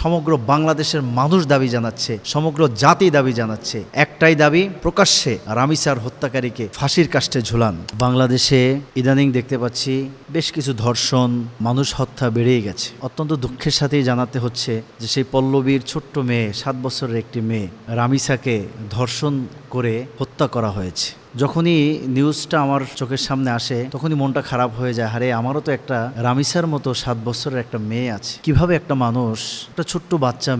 সমগ্র বাংলাদেশের মানুষ দাবি জানাচ্ছে, সমগ্র জাতি দাবি জানাচ্ছে, একটাই দাবি, প্রকাশ্যে রামিসার হত্যাকারীকে ফাঁসির কাষ্ঠে ঝুলান। বাংলাদেশে ইদানিং দেখতে পাচ্ছি বেশ কিছু ধর্ষণ, মানুষ হত্যা বেড়েই গেছে। অত্যন্ত দুঃখের সাথেই জানাতে হচ্ছে যে সেই পল্লবীর ছোট্ট মেয়ে, 7 বছরের একটি মেয়ে রামিসাকে ধর্ষণ করে হত্যা করা হয়েছে। যখনই নিউজটা আমার চোখের সামনে আসে তখনই মনটা খারাপ হয়ে যায়। আরে আমারও তো একটা রামিসার মতো 7 বছরের একটা মেয়ে আছে। কিভাবে একটা মানুষ, একটা ছোট্ট বাচ্চা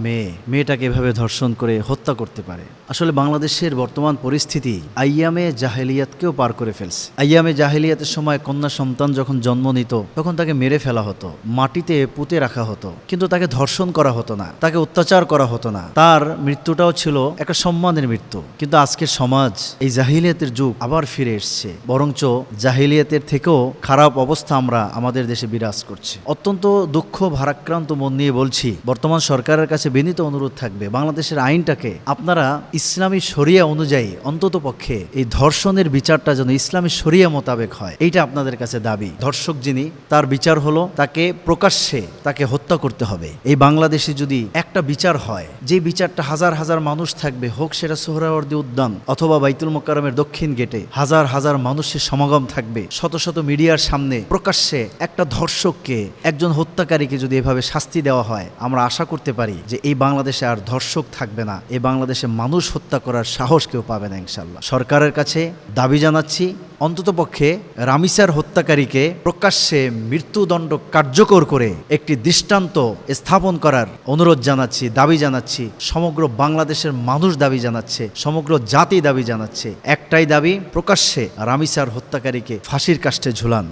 মেয়েটাকে এভাবে ধর্ষণ করে হত্যা করতে পারে? আসলে বাংলাদেশের বর্তমান পরিস্থিতি আইয়ামে জাহেলিয়াতকেও পার করে ফেলছে। আইয়ামে জাহেলিয়াতের সময় কন্যা সন্তান যখন জন্ম নিত তখন তাকে মেরে ফেলা হতো, মাটিতে পুঁতে রাখা হতো, কিন্তু তাকে ধর্ষণ করা হতো না, তাকে অত্যাচার করা হতো না। তার মৃত্যুটাও ছিল একটা সম্মানের মৃত্যু। কিন্তু আজকের সমাজ, এই জাহিলিয়াতের যুগ আবার ফিরে এসছে, বরঞ্চ জাহিলিয়াতের থেকেও খারাপ অবস্থা আমাদের দেশে বিরাজ করছে। অত্যন্ত দুঃখ ভারাক্রান্ত মন নিয়ে বলছি, বর্তমান সরকারের কাছে বিনীত অনুরোধ থাকবে, বাংলাদেশের আইনটাকে আপনারা ইসলামী শরিয়া অনুযায়ী অন্তত পক্ষে এই ধর্ষণের বিচারটা যেন ইসলামী শরিয়া মোতাবেক হয়, এইটা আপনাদের কাছে দাবি। ধর্ষক যিনি, তার বিচার হলো তাকে প্রকাশ্যে তাকে হত্যা করতে হবে। এই বাংলাদেশে যদি একটা বিচার হয়, যে বিচারটা হাজার হাজার মানুষ থাকবে, হোক সেটা সোহরাওয়ার্দী উদ্যান অথবা বাইতুল মোকাররমের দক্ষিণ গেটে হাজার হাজার মানুষের সমাগম থাকবে, শত শত মিডিয়ার সামনে প্রকাশ্যে একটা ধর্ষককে, একজন হত্যাকারীকে যদি এভাবে শাস্তি দেওয়া হয়, আমরা আশা করতে পারি যে এই বাংলাদেশে আর ধর্ষক থাকবে না, এই বাংলাদেশে মানুষ হত্যা করার সাহস কেউ পাবে না ইনশাল্লাহ। সরকারের কাছে দাবি জানাচ্ছি, অন্ততপক্ষে রামিসার হত্যাকারীকে প্রকাশ্যে মৃত্যুদণ্ড কার্যকর করে একটি দৃষ্টান্ত স্থাপন করার অনুরোধ জানাচ্ছি, দাবি জানাচ্ছি। সমগ্র বাংলাদেশের মানুষ দাবি জানাচ্ছে, সমগ্র জাতি দাবি জানাচ্ছে, একটাই দাবি, প্রকাশ্যে রামিসার হত্যাকারীকে ফাঁসির কাষ্ঠে ঝুলান।